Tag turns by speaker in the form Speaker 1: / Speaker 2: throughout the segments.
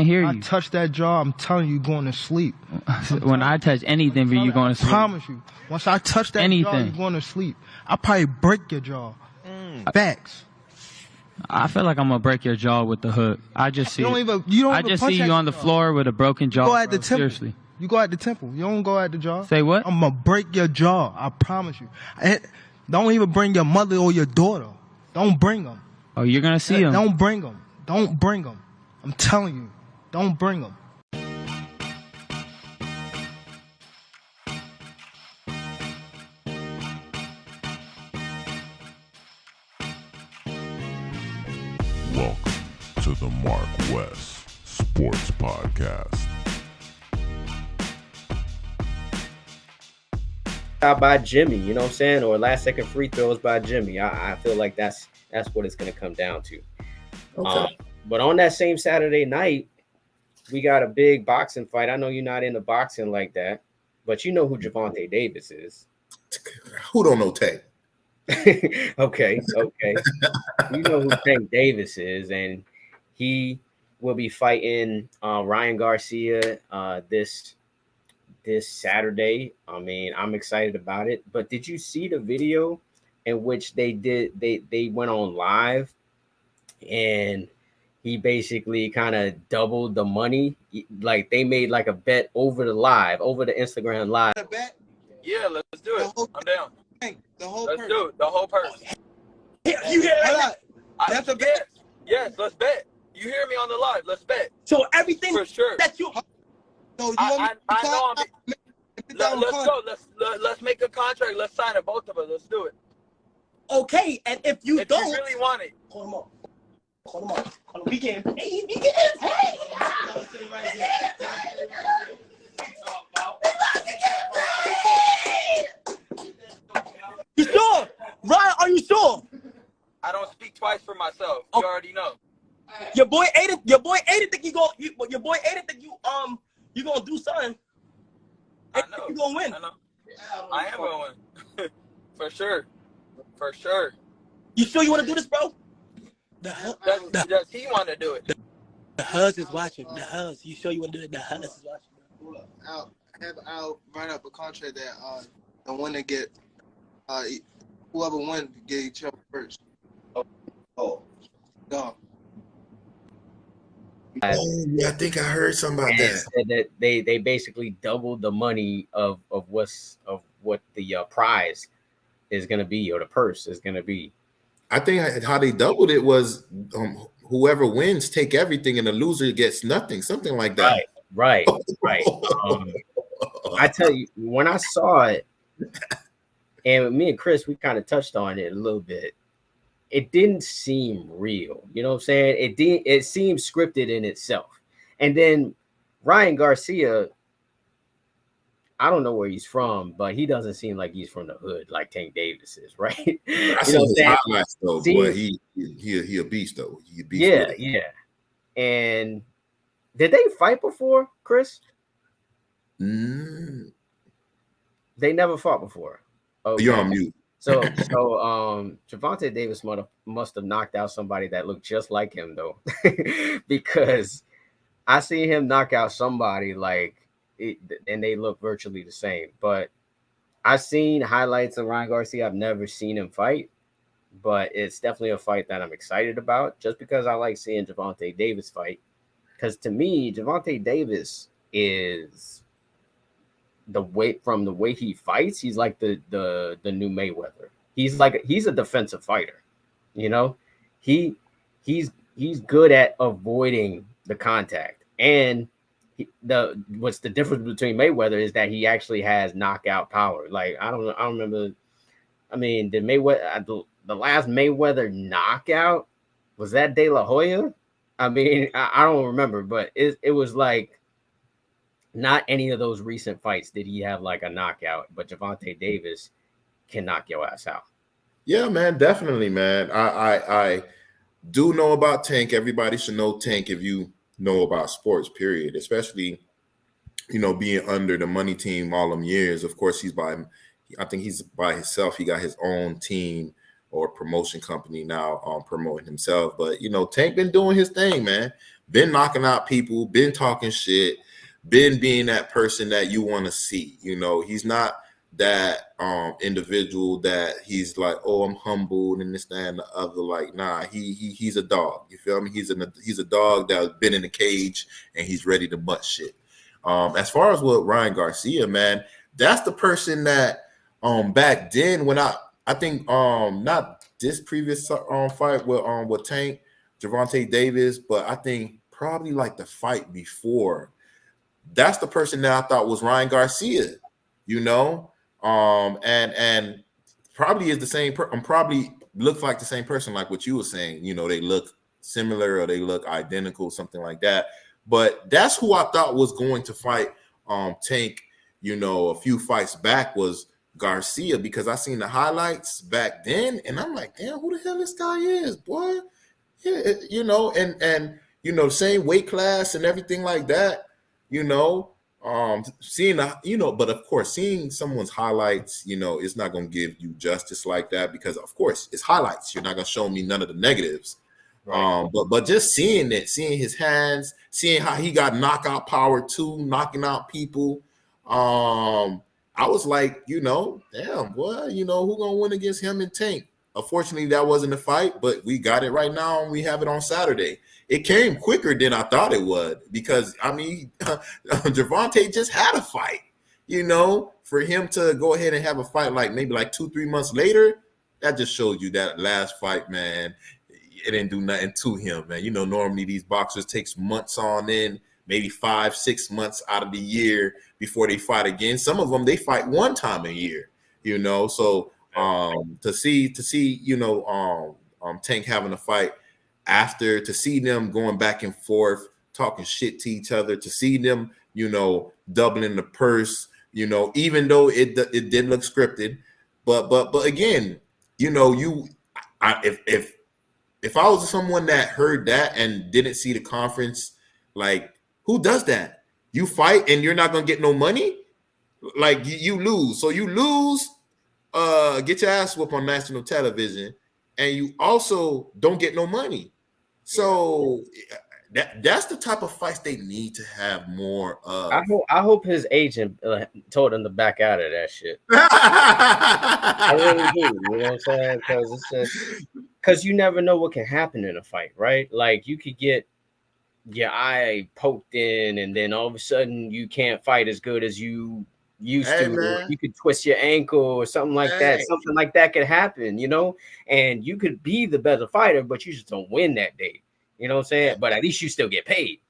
Speaker 1: hear
Speaker 2: I
Speaker 1: you.
Speaker 2: touch that jaw, I'm telling you, you're going to sleep.
Speaker 1: When I touch anything, you're going to
Speaker 2: I
Speaker 1: sleep.
Speaker 2: promise you. Once I touch that jaw,
Speaker 1: Anything.
Speaker 2: you're going to sleep. I'll probably break your jaw. Facts.
Speaker 1: I feel like I'm gonna break your jaw with the hook. I just see.
Speaker 2: You don't even
Speaker 1: see you on the floor with a broken jaw.
Speaker 2: Go at the
Speaker 1: bro.
Speaker 2: temple.
Speaker 1: Seriously.
Speaker 2: You go at the temple. You don't go at the jaw.
Speaker 1: Say what?
Speaker 2: I'm gonna break your jaw. I promise you. Don't even bring your mother or your daughter. Don't bring them.
Speaker 1: Oh, you're gonna see him.
Speaker 2: Don't bring them. Don't bring them. I'm telling you. Don't bring them.
Speaker 3: Welcome to the MarcWes Sports Podcast.
Speaker 4: By Jimmy, you know what I'm saying, or last second free throws by Jimmy. I feel like that's what it's going to come down to.
Speaker 5: Okay.
Speaker 4: But on that same Saturday night, we got a big boxing fight. I know you're not into boxing like that, but you know who Gervonta Davis is.
Speaker 5: Who don't know Tank?
Speaker 4: Okay. You know who Tank Davis is, and he will be fighting Ryan Garcia this Saturday. I mean, I'm excited about it. But did you see the video in which they went on live and he basically kind of doubled the money? Like they made like a bet over the Instagram live.
Speaker 6: A bet?
Speaker 7: Yeah, let's do it. I'm down.
Speaker 6: The whole
Speaker 7: Let's
Speaker 6: purse.
Speaker 7: do it. The whole purse.
Speaker 6: You hear that? That's a bet.
Speaker 7: Yes, let's bet. You hear me on the live? Let's bet.
Speaker 6: So everything
Speaker 7: For sure.
Speaker 6: that you. So you
Speaker 7: I know let's
Speaker 6: go.
Speaker 7: go. Let's make a contract. Let's sign it, both of us. Let's do it.
Speaker 6: Okay, and if you
Speaker 7: If
Speaker 6: don't,
Speaker 7: you really want it.
Speaker 6: call him up. We getting paid. We getting paid. You sure? Ryan, are you sure?
Speaker 7: I don't speak twice for myself. You already know.
Speaker 6: Your boy Aiden think you gonna do something.
Speaker 7: I know.
Speaker 6: You gonna win.
Speaker 7: I know. I am going to win. For sure. For sure.
Speaker 6: You sure you want to do this, bro?
Speaker 7: Does he want to do it?
Speaker 6: The Huz is watching. The Huz. You sure you want to do it? The Huz is watching.
Speaker 8: I'll write up a contract that the one that get whoever won get each other first. Oh.
Speaker 5: Yeah, I think I heard something about that.
Speaker 4: Said that they basically doubled the money of what the prize is going to be, or the purse is going to be.
Speaker 5: I think how they doubled it was whoever wins take everything and the loser gets nothing, something like that.
Speaker 4: Right. I tell you, when I saw it, and me and Chris, we kind of touched on it a little bit. It didn't seem real. You know what I'm saying? It seemed scripted in itself. And then Ryan Garcia, I don't know where he's from, but he doesn't seem like he's from the hood like Tank Davis is, right?
Speaker 5: I see his highlights though, boy. He a beast though. He a beast.
Speaker 4: Yeah. And did they fight before, Chris?
Speaker 5: Mm.
Speaker 4: They never fought before. Okay.
Speaker 5: You're on mute.
Speaker 4: So Gervonta Davis must have knocked out somebody that looked just like him though, because I seen him knock out somebody and they look virtually the same. But I've seen highlights of Ryan Garcia. I've never seen him fight, but it's definitely a fight that I'm excited about, just because I like seeing Gervonta Davis fight. Because to me, Gervonta Davis is the way he fights, he's like the new Mayweather. He's a defensive fighter, you know. He's good at avoiding the contact, and what's the difference between Mayweather is that he actually has knockout power. Like I don't remember. I mean, did Mayweather the last Mayweather knockout was that De La Hoya? I mean, I don't remember, but it was like. Not any of those recent fights did he have like a knockout, but Gervonta Davis can knock your ass out.
Speaker 5: Yeah, man, definitely, man. I do know about Tank. Everybody should know Tank if you know about sports, period. Especially, being under the money team all them years. Of course, I think he's by himself. He got his own team or promotion company now promoting himself. But, Tank been doing his thing, man. been knocking out people, been talking shit, been being that person that you want to see. You know, he's not that individual that he's like, oh, I'm humbled and this, that, and the other. Like, nah, he's a dog. You feel me? He's a dog that's been in the cage and he's ready to butt shit. As far as what Ryan Garcia, man, that's the person that back then when I think not this previous fight with Tank, Gervonta Davis, but I think probably like the fight before. That's the person that I thought was Ryan Garcia, you know, and probably is the same. Probably looks like the same person, like what you were saying. You know, they look similar or they look identical, something like that. But that's who I thought was going to fight Tank. You know, a few fights back was Garcia, because I seen the highlights back then, and I'm like, damn, who the hell this guy is, boy? Yeah, you know, and you know, same weight class and everything like that. You know, seeing but of course, seeing someone's highlights, you know, it's not going to give you justice like that, because of course it's highlights. You're not going to show me none of the negatives. Right. But just seeing his hands, seeing how he got knockout power too, knocking out people. I was like, you know, damn, boy, you know, who gonna win against him and Tank? Unfortunately, that wasn't a fight, but we got it right now and we have it on Saturday. It came quicker than I thought it would, because I mean, Gervonta just had a fight, you know, for him to go ahead and have a fight like maybe like 2-3 months later, that just showed you that last fight, man, it didn't do nothing to him, man. You know, normally these boxers takes months on end, maybe 5-6 months out of the year before they fight again. Some of them, they fight one time a year, you know, so to see, you know, Tank having a fight after, to see them going back and forth, talking shit to each other, to see them, you know, doubling the purse, you know, even though it did look scripted, but again, you know, if I was someone that heard that and didn't see the conference, like, who does that? You fight and you're not gonna get no money? Like, you lose. So you lose, get your ass whooped on national television, and you also don't get no money. So that's the type of fights they need to have more of.
Speaker 4: I hope his agent told him to back out of that shit. I really do. You know what I'm saying? Because it's just because you never know what can happen in a fight, right? Like, you could get your eye poked in, and then all of a sudden you can't fight as good as you used to.
Speaker 5: Man.
Speaker 4: You could twist your ankle or something like that. Something like that could happen, you know, and you could be the better fighter, but you just don't win that day. You know what I'm saying? But at least you still get paid.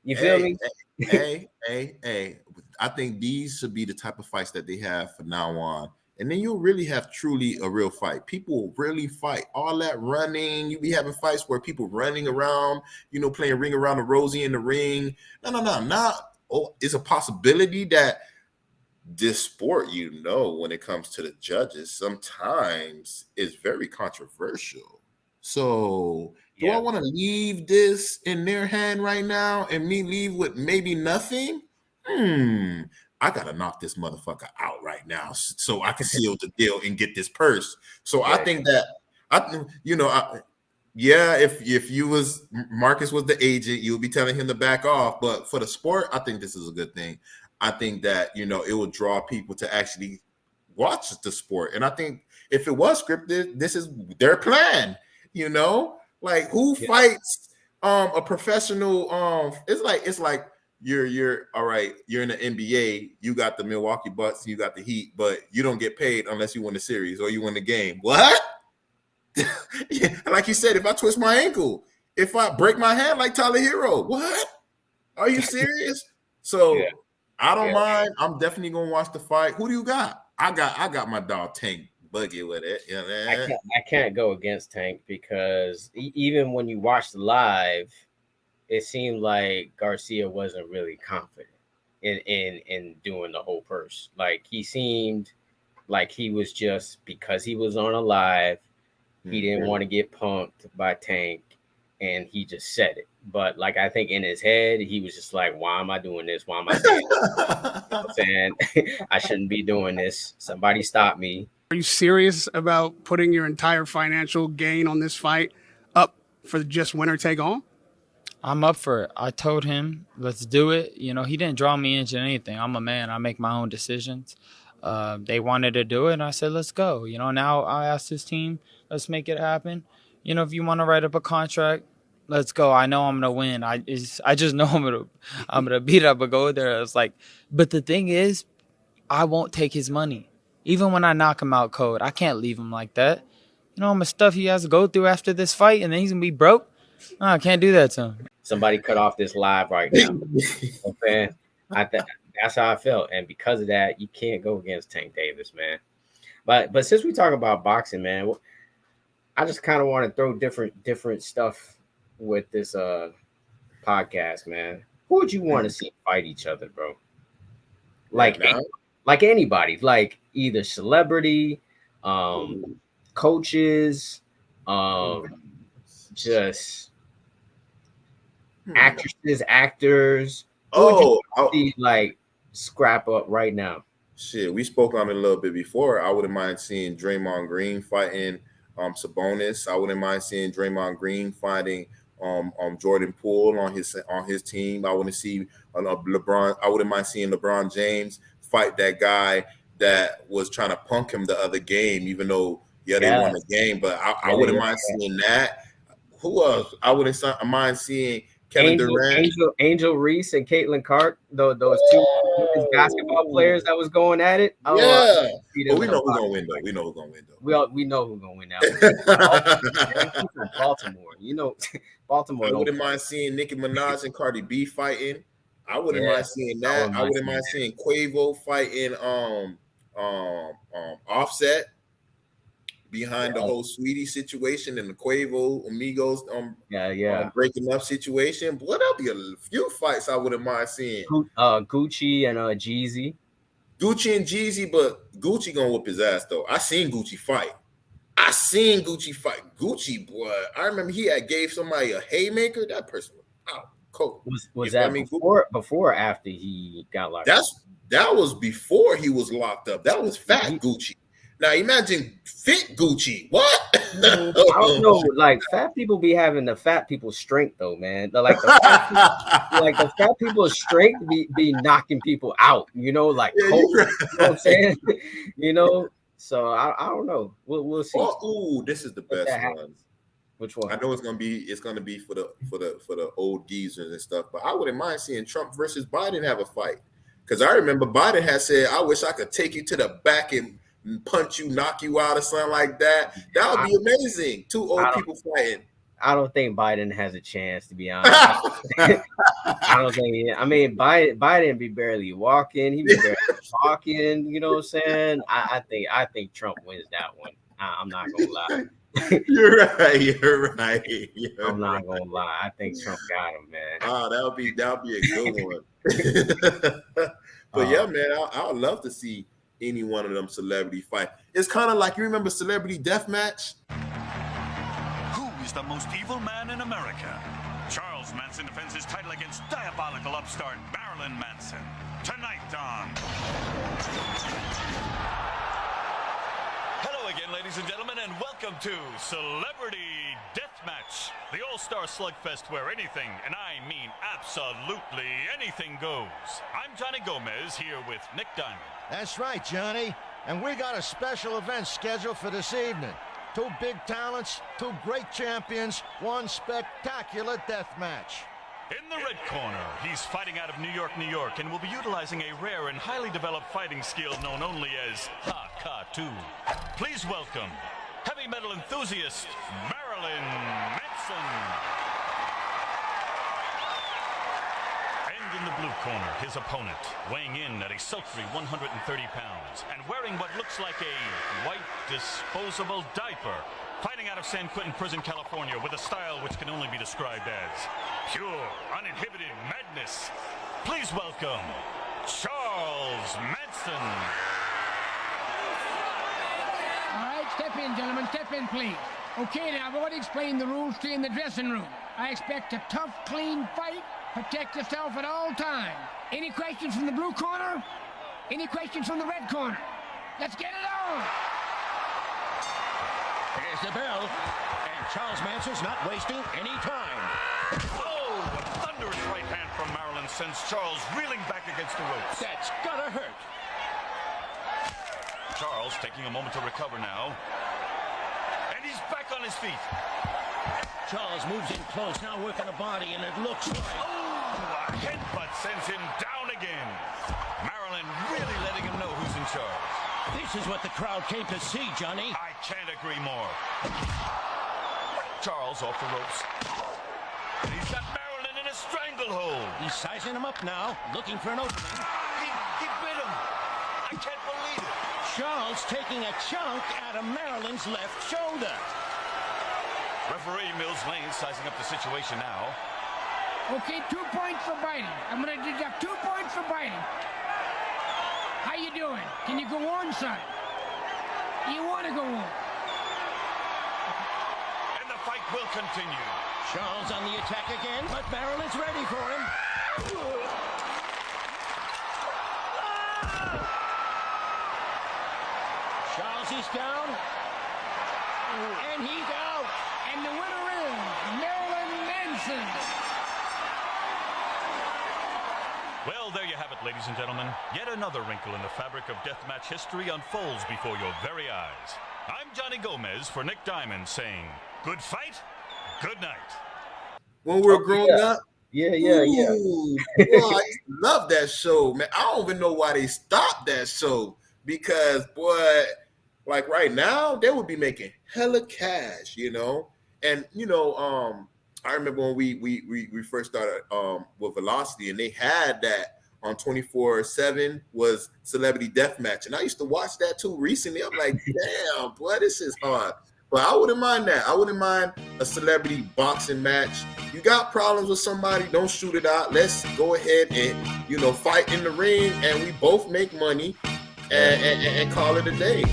Speaker 4: You feel me?
Speaker 5: Hey. I think these should be the type of fights that they have from now on. And then you'll really have truly a real fight. People will really fight. All that running, you be having fights where people running around, you know, playing Ring Around the Rosie in the ring. No. It's a possibility that this sport, you know, when it comes to the judges, sometimes is very controversial. So do I want to leave this in their hand right now and me leave with maybe nothing? I gotta knock this motherfucker out right now so I can seal the deal and get this purse. So I think that if you was Marcus was the agent, you would be telling him to back off. But for the sport, I think this is a good thing. I think that, you know, it will draw people to actually watch the sport. And I think if it was scripted, this is their plan, you know? Like, who fights a professional? It's like you're all right. You're in the NBA. You got the Milwaukee Bucks. You got the Heat, but you don't get paid unless you win the series or you win the game. What? Like you said, if I twist my ankle, if I break my hand like Tyler Hero, what? Are you serious? So I don't mind. I'm definitely gonna watch the fight. Who do you got? I got my dog Tank Buggy with it. You know what I mean?
Speaker 4: I can't go against Tank because even when you watch the live, it seemed like Garcia wasn't really confident in doing the whole purse. Like, he seemed like he was just, because he was on a live, he didn't want to get punked by Tank, and he just said it. But like, I think in his head, he was just like, why am I doing this? Why am I doing this? You know what I'm saying? I shouldn't be doing this. Somebody stop me.
Speaker 9: Are you serious about putting your entire financial gain on this fight up for just winner take all?
Speaker 1: I'm up for it. I told him, let's do it. You know, he didn't draw me into anything. I'm a man. I make my own decisions. They wanted to do it, and I said, let's go. You know, now I asked his team, let's make it happen. You know, if you want to write up a contract, let's go. I know I'm going to win. I just know I'm gonna beat up and go there. It's like, but the thing is, I won't take his money. Even when I knock him out cold, I can't leave him like that. You know how much stuff he has to go through after this fight, and then he's going to be broke? No, I can't do that to him.
Speaker 4: Somebody cut off this live right now. Okay? That's how I felt. And because of that, you can't go against Tank Davis, man. But since we talk about boxing, man, I just kind of want to throw different stuff with this podcast, man. Who would you want to see fight each other, bro? Like anybody, like either celebrity, coaches, just actresses, actors. See, like scrap up right now.
Speaker 5: Shit, we spoke on it a little bit before. I wouldn't mind seeing Draymond Green fighting Sabonis. I wouldn't mind seeing Draymond Green fighting Jordan Poole on his team. I want to see LeBron. I wouldn't mind seeing LeBron James fight that guy that was trying to punk him the other game, even though they won the game. But I wouldn't mind seeing that. Who else? I wouldn't mind seeing Kevin Durant,
Speaker 4: Angel Reese, and Caitlin Clark. Those two basketball players that was going at it.
Speaker 5: We know who's gonna win though. We know who's gonna win though.
Speaker 4: We know who's gonna win that one. Baltimore. You know, Baltimore.
Speaker 5: I wouldn't mind seeing Nicki Minaj and Cardi B fighting. I wouldn't mind seeing that. I wouldn't mind seeing Quavo fighting Offset behind the whole Sweetie situation and the Quavo Amigos breaking up situation. But there'll be a few fights I wouldn't mind seeing.
Speaker 4: Gucci and Jeezy.
Speaker 5: Gucci and Jeezy, but Gucci gonna whoop his ass though. I seen Gucci fight. Gucci, boy. I remember he gave somebody a haymaker. That person was out cold.
Speaker 4: Was that before or after he got locked up?
Speaker 5: That was before he was locked up. That was fat Gucci. Now imagine fit Gucci. What?
Speaker 4: I don't know. Like fat people be having the fat people strength though, man. Like the fat people's strength be knocking people out. You know, like you know what I'm saying. You know, so I don't know. We'll see.
Speaker 5: This is the best one.
Speaker 4: Which one?
Speaker 5: I know it's gonna be for the old geezers and stuff, but I wouldn't mind seeing Trump versus Biden have a fight. Because I remember Biden had said, I wish I could take you to the back and punch you, knock you out or something like that. That would be amazing. Two old people fighting.
Speaker 4: I don't think Biden has a chance, to be honest. I don't think. I mean, Biden be barely walking. He be barely talking. You know what I'm saying? I think Trump wins that one. I'm not gonna lie.
Speaker 5: You're right.
Speaker 4: I'm not gonna lie. I think Trump got him, man.
Speaker 5: That'll be a good one. But yeah, man, I would love to see any one of them celebrity fight. It's kind of like, you remember Celebrity Deathmatch?
Speaker 10: Who is the most evil man in America? Charles Manson defends his title against diabolical upstart Marilyn Manson. Tonight on... Hello again, ladies and gentlemen, and welcome to Celebrity Deathmatch, the all-star slugfest where anything, and I mean absolutely anything goes. I'm Johnny Gomez here with Nick Diamond.
Speaker 11: That's right, Johnny. And we got a special event scheduled for this evening. Two big talents, two great champions, one spectacular death match.
Speaker 10: In the red corner, he's fighting out of New York, New York, and will be utilizing a rare and highly developed fighting skill known only as Ha-Ka-Tu. Please welcome heavy metal enthusiast Marilyn Manson. And in the blue corner, his opponent, weighing in at a sultry 130 pounds and wearing what looks like a white disposable diaper, fighting out of San Quentin Prison, California, with a style which can only be described as pure, uninhibited madness. Please welcome Charles Manson.
Speaker 12: All right, step in, gentlemen. Step in, please. Okay, now, I've already explained the rules to you in the dressing room. I expect a tough, clean fight. Protect yourself at all times. Any questions from the blue corner? Any questions from the red corner? Let's get it on!
Speaker 11: Here's the bell, and Charles Manson's not wasting any time. Oh!
Speaker 10: hand from Maryland sends Charles reeling back against the ropes.
Speaker 11: That's gotta hurt.
Speaker 10: Charles taking a moment to recover now. And he's back on his feet.
Speaker 11: Charles moves in close, now working the body, and it looks like...
Speaker 10: Oh, a headbutt sends him down again. Maryland really letting him know who's in charge.
Speaker 11: This is what the crowd came to see, Johnny.
Speaker 10: I can't agree more. Charles off the ropes. And he's got Maryland in a stranglehold.
Speaker 11: He's sizing him up now, looking for an opening.
Speaker 10: He bit him. I can't believe it.
Speaker 11: Charles taking a chunk out of Maryland's left shoulder.
Speaker 10: Referee Mills Lane sizing up the situation now.
Speaker 12: Okay, 2 points for biting. I'm going to deduct 2 points for biting. How you doing? Can you go on, son? You want to go on?
Speaker 10: And the fight will continue.
Speaker 11: Charles on the attack again, but Maryland's ready for him. Charles is down. And he's out.
Speaker 12: And the winner is Maryland Manson.
Speaker 10: Well, there you have it, ladies and gentlemen. Yet another wrinkle in the fabric of deathmatch history unfolds before your very eyes. I'm Johnny Gomez for Nick Diamond saying, good fight, good night.
Speaker 5: When we were growing up,
Speaker 4: Yeah.
Speaker 5: boy, I used to love that show, man. I don't even know why they stopped that show because, boy, like right now, they would be making hella cash, you know. And I remember when we first started with Velocity, and they had that on 24/7 was Celebrity Deathmatch, and I used to watch that too recently. I'm like, damn, boy, this is hard. But I wouldn't mind that. I wouldn't mind a celebrity boxing match. You got problems with somebody, don't shoot it out. Let's go ahead and fight in the ring, and we both make money and call it a day.